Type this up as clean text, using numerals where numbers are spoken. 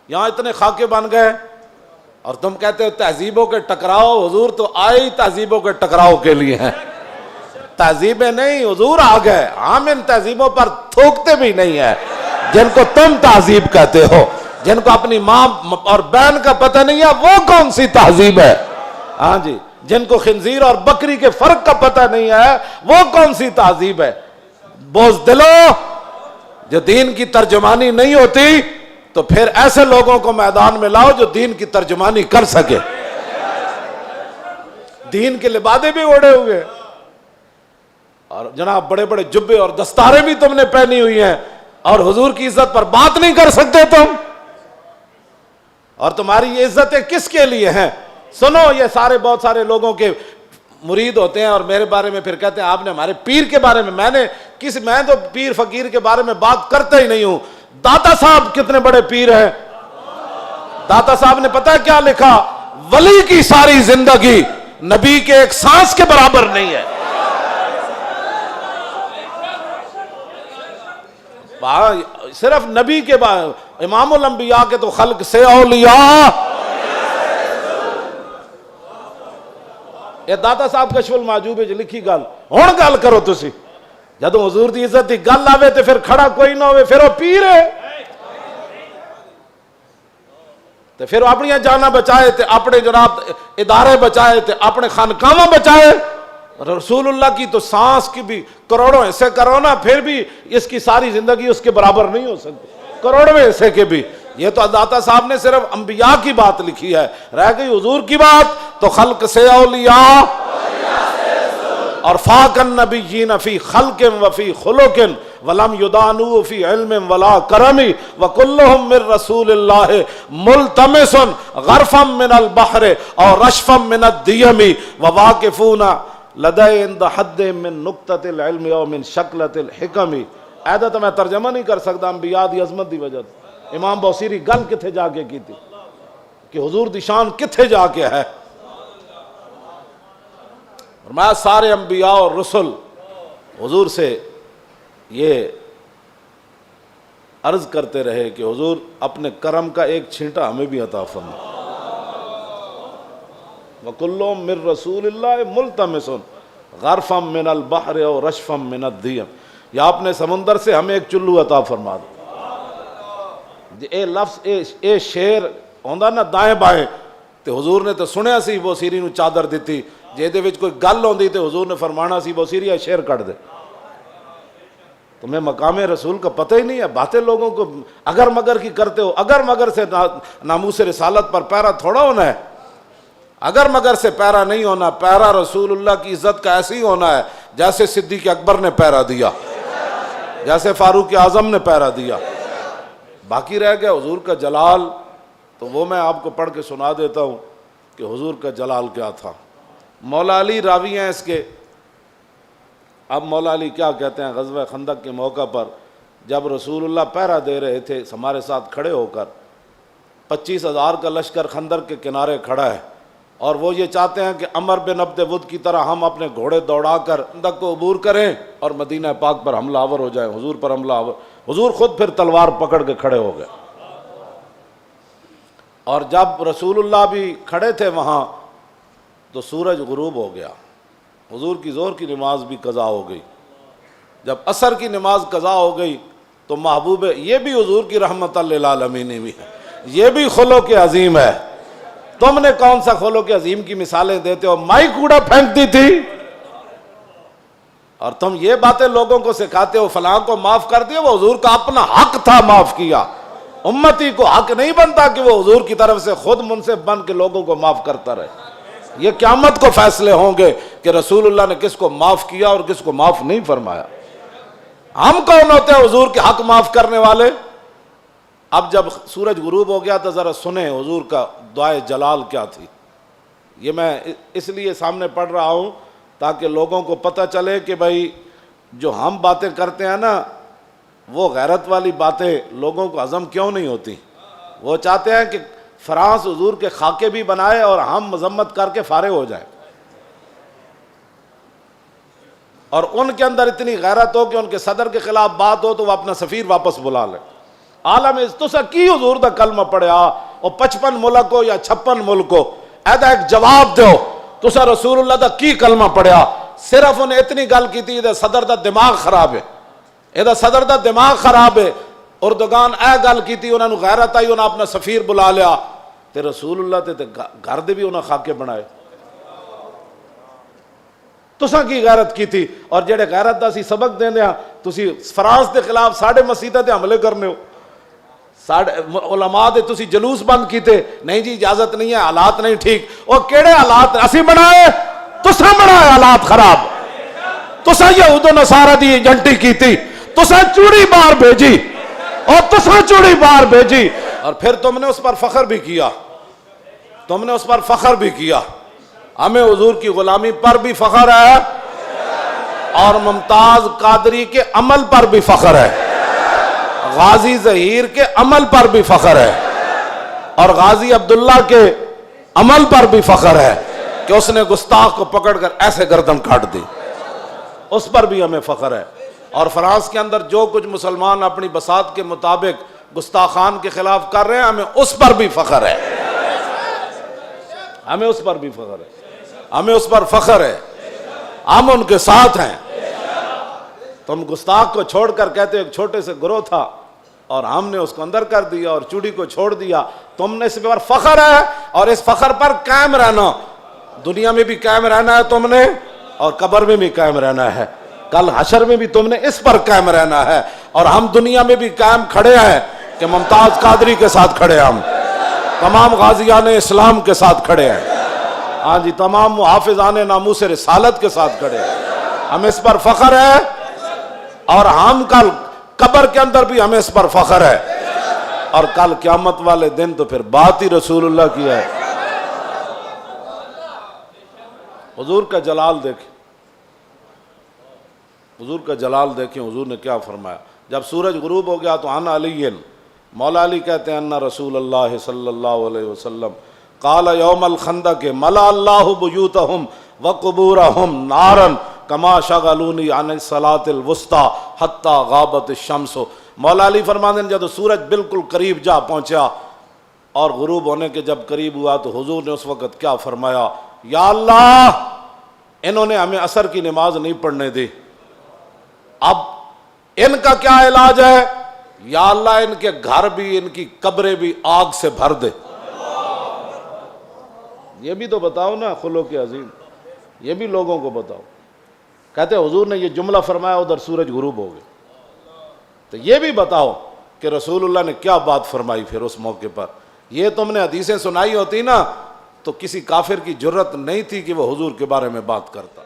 یہاں اتنے خاکے بن گئے اور تم کہتے ہو تہذیبوں کے ٹکراؤ. حضور تو آئے ہی تہذیبوں کے ٹکراؤ کے لیے ہیں. تہذیبیں نہیں، حضور آ گئے. ہم ان تہذیبوں پر تھوکتے بھی نہیں ہیں جن کو تم تہذیب کہتے ہو. جن کو اپنی ماں اور بہن کا پتہ نہیں ہے وہ کون سی تہذیب ہے؟ ہاں جی. جن کو خنزیر اور بکری کے فرق کا پتہ نہیں ہے وہ کون سی تہذیب ہے؟ بزدلو، جو دین کی ترجمانی نہیں ہوتی تو پھر ایسے لوگوں کو میدان میں لاؤ جو دین کی ترجمانی کر سکے. دین کے لبادے بھی اوڑے ہوئے اور جناب بڑے بڑے جبے اور دستاریں بھی تم نے پہنی ہوئی ہیں اور حضور کی عزت پر بات نہیں کر سکتے تم. اور تمہاری یہ عزتیں کس کے لیے ہیں؟ سنو، یہ سارے بہت سارے لوگوں کے مرید ہوتے ہیں اور میرے بارے میں پھر کہتے ہیں آپ نے ہمارے پیر کے بارے میں. میں تو پیر فقیر کے بارے میں بات کرتا ہی نہیں ہوں. داتا صاحب کتنے بڑے پیر ہیں. داتا صاحب نے پتہ کیا لکھا؟ ولی کی ساری زندگی نبی کے ایک سانس کے برابر نہیں ہے. صرف نبی کے بعد امام الانبیاء کے تو خلق سے اولیاء. یہ داتا صاحب کشف المحجوب وچ لکھی گل ہن گل کرو تسی. جدوں حضور دی عزت دی گل آوے تے پھر کھڑا کوئی نہ ہوئے پھر وہ پیر ہے. تے پھر اپنی جاناں بچائے تے اپنے جناب ادارے بچائے تے اپنے خانقاہاں بچائے. رسول اللہ کی تو سانس کی بھی کروڑوں حصے کرو نا پھر بھی اس کی ساری زندگی اس کے برابر نہیں ہو سکتی. کروڑویں حصے کے بھی. یہ تو داتا صاحب نے صرف انبیاء کی بات لکھی ہے. رہ گئی حضور کی بات تو خلق سے اولیاء اور فاق النبیین فی خلق وفی خلق ولم یدانوا فی علم ولا کرم وکلہم من رسول اللہ ملتمس غرفا من البحر اور رشفا من الدیم وواقفون لدے عند حد من نقطۃ العلم او من شکلۃ الحکم. ایدہ تو میں ترجمہ نہیں کر سکتا انبیاء دی عظمت دی وجہ سے. امام بوصیری گل کتھے جا کے کی تھی کہ حضور دی شان کتھے جا کے ہے. اور میں سارے انبیاء اور رسل حضور سے یہ عرض کرتے رہے کہ حضور اپنے کرم کا ایک چھینٹا ہمیں بھی عطا فرما. وَكُلُّهُم مِّن رَّسُولِ اللَّهِ مُلْتَمِسٌ غَرْفًا مِّنَ الْبَحْرِ اور رَشْفًا مِّنَ الدِّيَمِ. یا اپنے سمندر سے ہمیں ایک چلو عطا فرما دو. اے لفظ اے شیر ہوندا نا دائیں بائیں تے حضور نے تو سنیا سی بوسیری نو چادر دیتی. جے دے وچ کوئی گل ہوندی تے حضور نے فرمانا سی بوسیری اے شیر کٹ دے. تمہیں مقام رسول کا پتہ ہی نہیں ہے. باتیں لوگوں کو اگر مگر کی کرتے ہو. اگر مگر سے ناموس رسالت پر پیرا تھوڑا ہونا ہے. اگر مگر سے پیرا نہیں ہونا. پیرا رسول اللہ کی عزت کا ایسے ہی ہونا ہے جیسے صدیق اکبر نے پیرا دیا, جیسے فاروق اعظم نے پیرا دیا. باقی رہ گیا حضور کا جلال, تو وہ میں آپ کو پڑھ کے سنا دیتا ہوں کہ حضور کا جلال کیا تھا. مولا علی راوی ہیں اس کے. اب مولا علی کیا کہتے ہیں, غزوہ خندق کے موقع پر جب رسول اللہ پہرا دے رہے تھے ہمارے ساتھ کھڑے ہو کر, 25,000 کا لشکر خندق کے کنارے کھڑا ہے اور وہ یہ چاہتے ہیں کہ عمر بن عبد ود کی طرح ہم اپنے گھوڑے دوڑا کر خندق کو عبور کریں اور مدینہ پاک پر حملہ آور ہو جائیں, حضور پر حملہ آور. حضور خود پھر تلوار پکڑ کے کھڑے ہو گئے. اور جب رسول اللہ بھی کھڑے تھے وہاں تو سورج غروب ہو گیا. حضور کی ظہر کی نماز بھی قضا ہو گئی. جب عصر کی نماز قضا ہو گئی تو محبوب, یہ بھی حضور کی رحمت للعالمین بھی ہے, یہ بھی خلق عظیم ہے. تم نے کون سا خلق عظیم کی مثالیں دیتے ہو؟ مائی کوڑا پھینکتی تھی اور تم یہ باتیں لوگوں کو سکھاتے ہو فلاں کو معاف کر دیا. وہ حضور کا اپنا حق تھا, معاف کیا. امتی کو حق نہیں بنتا کہ وہ حضور کی طرف سے خود منصف بن کے لوگوں کو معاف کرتا رہے. یہ قیامت کو فیصلے ہوں گے کہ رسول اللہ نے کس کو معاف کیا اور کس کو معاف نہیں فرمایا. ہم کون ہوتے ہیں حضور کے حق معاف کرنے والے؟ اب جب سورج غروب ہو گیا تو ذرا سنیں حضور کا دعائے جلال کیا تھی. یہ میں اس لیے سامنے پڑھ رہا ہوں تاکہ لوگوں کو پتہ چلے کہ بھائی جو ہم باتیں کرتے ہیں نا وہ غیرت والی باتیں لوگوں کو ہضم کیوں نہیں ہوتی. وہ چاہتے ہیں کہ فرانس حضور کے خاکے بھی بنائے اور ہم مذمت کر کے فارغ ہو جائیں, اور ان کے اندر اتنی غیرت ہو کہ ان کے صدر کے خلاف بات ہو تو وہ اپنا سفیر واپس بلا لیں. عالم تسا کی حضور دا کلمہ پڑھیا او 55 ملک ہو یا 56 ملک ہو، ایدا ایک جواب دیو تسا رسول اللہ دا کی کلمہ پڑھیا؟ صرف انہیں اتنی گل کی تھی یہ صدر دا دماغ خراب ہے، یہ صدر دا دماغ خراب ہے۔ اردگان اے گل کی تھی، انہوں نے غیرت آئی، انہوں نے اپنا سفیر بلا لیا تے رسول اللہ تے گھر دے بھی انہوں خاکے بنائے۔ تساں کی غیرت کی تھی؟ اور جڑے غیرت دا سی سبق دین دیا تسی فرانس دے خلاف ساڑھے مسیطہ تے حملے کرنے ہو، علماء دے تسی جلوس بند کیتے، نہیں جی اجازت نہیں ہے، حالات نہیں ٹھیک۔ اور کیڑے حالات اسی بنائے؟ تساں بنائے حالات خراب، تساں یہود و نصارہ دی ایجنٹی کی تھی، تساں چوڑی بار بھیجی اور تساں چوڑی بار بھیجی، اور پھر تم نے اس پر فخر بھی کیا، تم نے اس پر فخر بھی کیا۔ ہمیں حضور کی غلامی پر بھی فخر ہے اور ممتاز قادری کے عمل پر بھی فخر ہے، غازی ظہیر کے عمل پر بھی فخر ہے، اور غازی عبداللہ کے عمل پر بھی فخر ہے کہ اس نے گستاخ کو پکڑ کر ایسے گردن کاٹ دی، اس پر بھی ہمیں فخر ہے۔ اور فرانس کے اندر جو کچھ مسلمان اپنی بساط کے مطابق گستاخان کے خلاف کر رہے ہیں، ہمیں اس پر بھی فخر ہے، ہمیں اس پر بھی فخر ہے، ہمیں اس پر فخر ہے، ہم ان کے ساتھ ہیں۔ تم گستاخ کو چھوڑ کر کہتے ایک چھوٹے سے گروہ تھا اور ہم نے اس کو اندر کر دیا اور چوڑی کو چھوڑ دیا، تم نے اس پر فخر ہے اور اس فخر پر قائم رہنا، دنیا میں بھی قائم رہنا ہے تم نے اور قبر میں بھی قائم رہنا ہے، کل حشر میں بھی تم نے اس پر قائم رہنا ہے۔ اور ہم دنیا میں بھی قائم کھڑے ہیں کہ ممتاز قادری کے ساتھ کھڑے ہیں، ہم تمام غازیان اسلام کے ساتھ کھڑے ہیں، ہاں جی تمام محافظان ناموس رسالت کے ساتھ کھڑے ہیں، ہمیں اس پر فخر ہے، اور ہم کل قبر کے اندر بھی ہمیں اس پر فخر ہے، اور کل قیامت والے دن تو پھر بات ہی رسول اللہ کی ہے۔ حضور کا جلال دیکھیں، حضور کا جلال دیکھیں، حضور نے کیا فرمایا جب سورج غروب ہو گیا تو انا علی، مولا علی کہتے ہیں انا رسول اللہ صلی اللہ علیہ وسلم قال یوم الخندق ملا اللہ بیوتہم وقبورہم نارا کما شغلونی عن الصلاۃ الوسطی حتی غابت الشمس۔ مولا علی فرماتے ہیں جب سورج بالکل قریب جا پہنچا اور غروب ہونے کے جب قریب ہوا تو حضور نے اس وقت کیا فرمایا؟ یا اللہ انہوں نے ہمیں عصر کی نماز نہیں پڑھنے دی، اب ان کا کیا علاج ہے؟ یا اللہ ان کے گھر بھی ان کی قبریں بھی آگ سے بھر دے۔ یہ بھی تو بتاؤ نا خلق عظیم، یہ بھی لوگوں کو بتاؤ۔ کہتے حضور نے یہ جملہ فرمایا ادھر سورج غروب ہو گیا، تو یہ بھی بتاؤ کہ رسول اللہ نے کیا بات فرمائی پھر اس موقع پر۔ یہ تم نے حدیثیں سنائی ہوتی نا تو کسی کافر کی جرت نہیں تھی کہ وہ حضور کے بارے میں بات کرتا۔